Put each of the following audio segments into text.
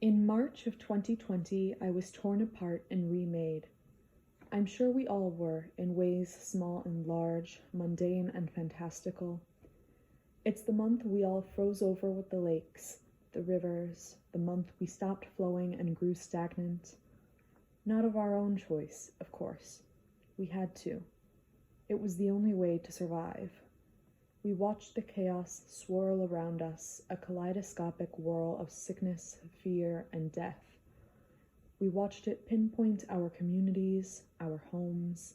In March of 2020, I was torn apart and remade. I'm sure we all were, in ways small and large, mundane and fantastical. It's the month we all froze over with the lakes, the rivers, the month we stopped flowing and grew stagnant. Not of our own choice, of course. We had to. It was the only way to survive. We watched the chaos swirl around us, a kaleidoscopic whirl of sickness, fear, and death. We watched it pinpoint our communities, our homes.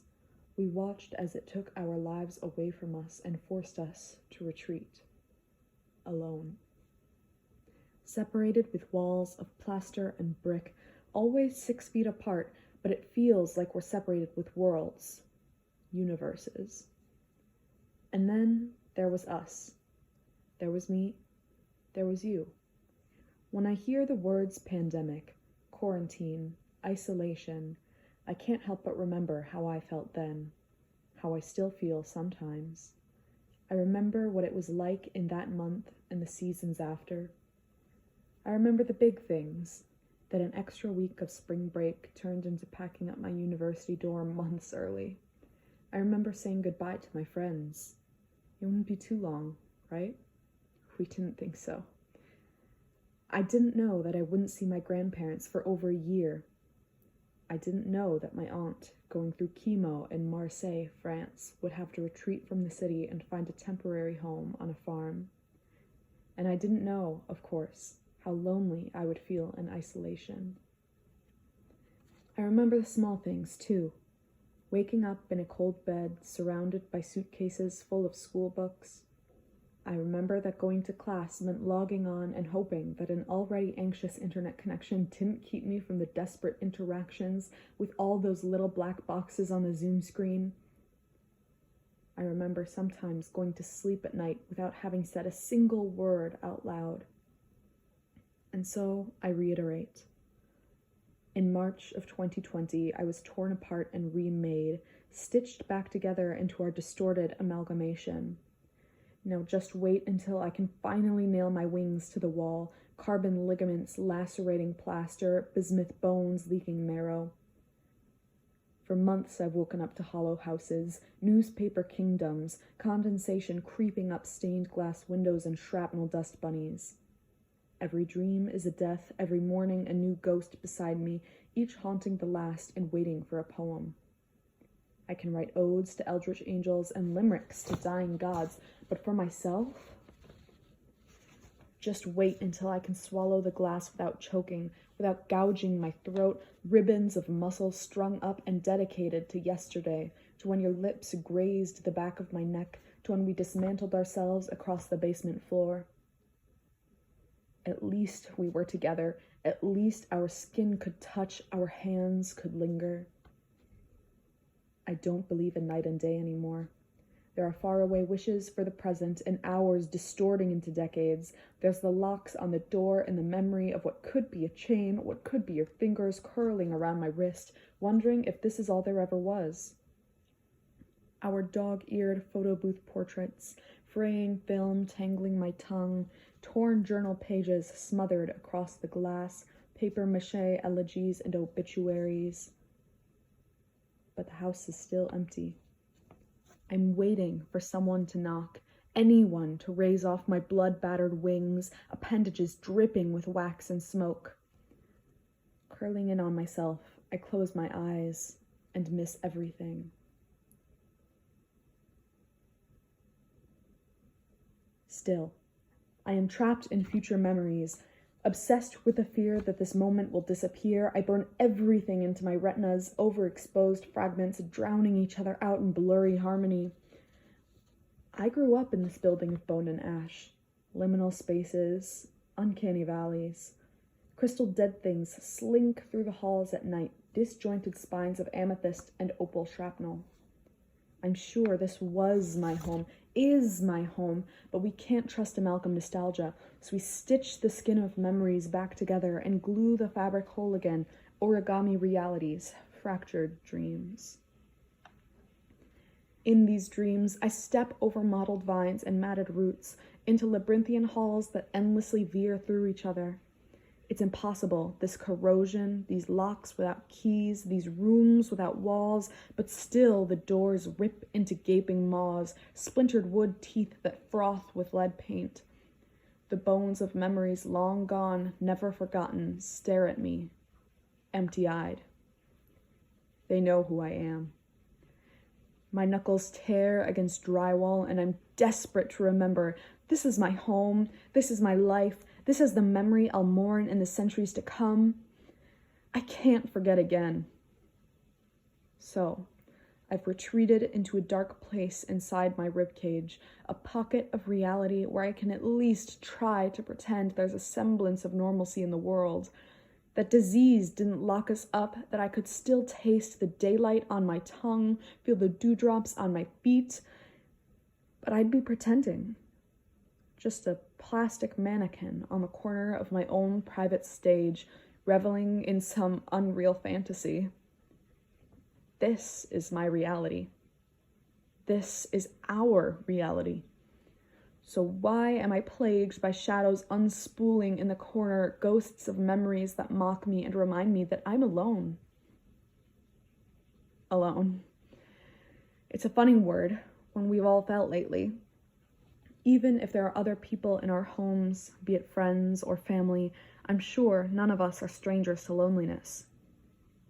We watched as it took our lives away from us and forced us to retreat. Alone. Separated with walls of plaster and brick, always 6 feet apart, but it feels like we're separated with worlds, universes. And then there was us. There was me. There was you. When I hear the words pandemic, quarantine, isolation, I can't help but remember how I felt then, how I still feel sometimes. I remember what it was like in that month and the seasons after. I remember the big things, that an extra week of spring break turned into packing up my university dorm months early. I remember saying goodbye to my friends. It wouldn't be too long, right? We didn't think so. I didn't know that I wouldn't see my grandparents for over a year. I didn't know that my aunt, going through chemo in Marseille, France, would have to retreat from the city and find a temporary home on a farm. And I didn't know, of course, how lonely I would feel in isolation. I remember the small things, too. Waking up in a cold bed, surrounded by suitcases full of school books. I remember that going to class meant logging on and hoping that an already anxious internet connection didn't keep me from the desperate interactions with all those little black boxes on the Zoom screen. I remember sometimes going to sleep at night without having said a single word out loud. And so I reiterate. In March of 2020, I was torn apart and remade, stitched back together into our distorted amalgamation. Now just wait until I can finally nail my wings to the wall, carbon ligaments lacerating plaster, bismuth bones leaking marrow. For months I've woken up to hollow houses, newspaper kingdoms, condensation creeping up stained glass windows and shrapnel dust bunnies. Every dream is a death, every morning a new ghost beside me, each haunting the last and waiting for a poem. I can write odes to eldritch angels and limericks to dying gods, but for myself, just wait until I can swallow the glass without choking, without gouging my throat, ribbons of muscle strung up and dedicated to yesterday, to when your lips grazed the back of my neck, to when we dismantled ourselves across the basement floor. At least we were together. At least our skin could touch, our hands could linger. I don't believe in night and day anymore. There are faraway wishes for the present and hours distorting into decades. There's the locks on the door and the memory of what could be a chain, what could be your fingers curling around my wrist, wondering if this is all there ever was. Our dog-eared photo booth portraits, fraying film tangling my tongue, torn journal pages smothered across the glass, papier-mâché elegies and obituaries. But the house is still empty. I'm waiting for someone to knock, anyone to raise off my blood-battered wings, appendages dripping with wax and smoke. Curling in on myself, I close my eyes and miss everything. Still, I am trapped in future memories. Obsessed with the fear that this moment will disappear, I burn everything into my retinas, overexposed fragments drowning each other out in blurry harmony. I grew up in this building of bone and ash, liminal spaces, uncanny valleys. Crystal dead things slink through the halls at night, disjointed spines of amethyst and opal shrapnel. I'm sure this was my home, is my home, but we can't trust amalgam nostalgia, so we stitch the skin of memories back together and glue the fabric whole again, origami realities, fractured dreams. In these dreams, I step over mottled vines and matted roots, into labyrinthian halls that endlessly veer through each other. It's impossible, this corrosion, these locks without keys, these rooms without walls, but still the doors rip into gaping maws, splintered wood teeth that froth with lead paint. The bones of memories long gone, never forgotten, stare at me, empty-eyed. They know who I am. My knuckles tear against drywall, and I'm desperate to remember, this is my home, this is my life, this is the memory I'll mourn in the centuries to come. I can't forget again. So, I've retreated into a dark place inside my ribcage, a pocket of reality where I can at least try to pretend there's a semblance of normalcy in the world. That disease didn't lock us up, that I could still taste the daylight on my tongue, feel the dewdrops on my feet. But I'd be pretending. Just a plastic mannequin on the corner of my own private stage, reveling in some unreal fantasy. This is my reality. This is our reality. So why am I plagued by shadows unspooling in the corner, ghosts of memories that mock me and remind me that I'm alone? Alone. It's a funny word, one we've all felt lately. Even if there are other people in our homes, be it friends or family, I'm sure none of us are strangers to loneliness.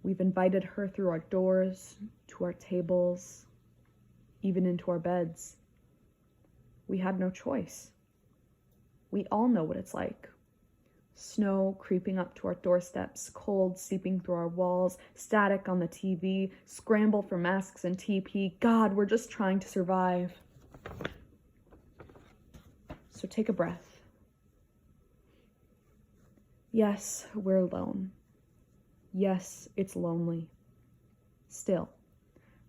We've invited her through our doors, to our tables, even into our beds. We had no choice. We all know what it's like. Snow creeping up to our doorsteps, cold seeping through our walls, static on the TV, scramble for masks and TP. God, we're just trying to survive. So take a breath. Yes, we're alone. Yes, it's lonely. Still,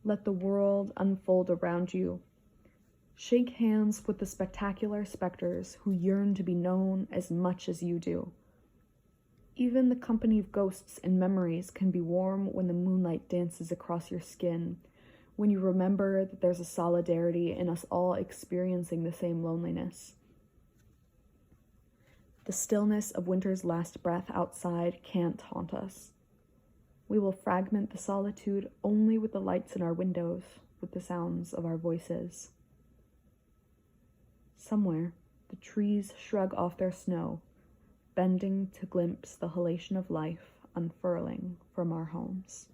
let the world unfold around you. Shake hands with the spectacular specters who yearn to be known as much as you do. Even the company of ghosts and memories can be warm when the moonlight dances across your skin, when you remember that there's a solidarity in us all experiencing the same loneliness. The stillness of winter's last breath outside can't haunt us. We will fragment the solitude only with the lights in our windows, with the sounds of our voices. Somewhere, the trees shrug off their snow, bending to glimpse the halation of life unfurling from our homes.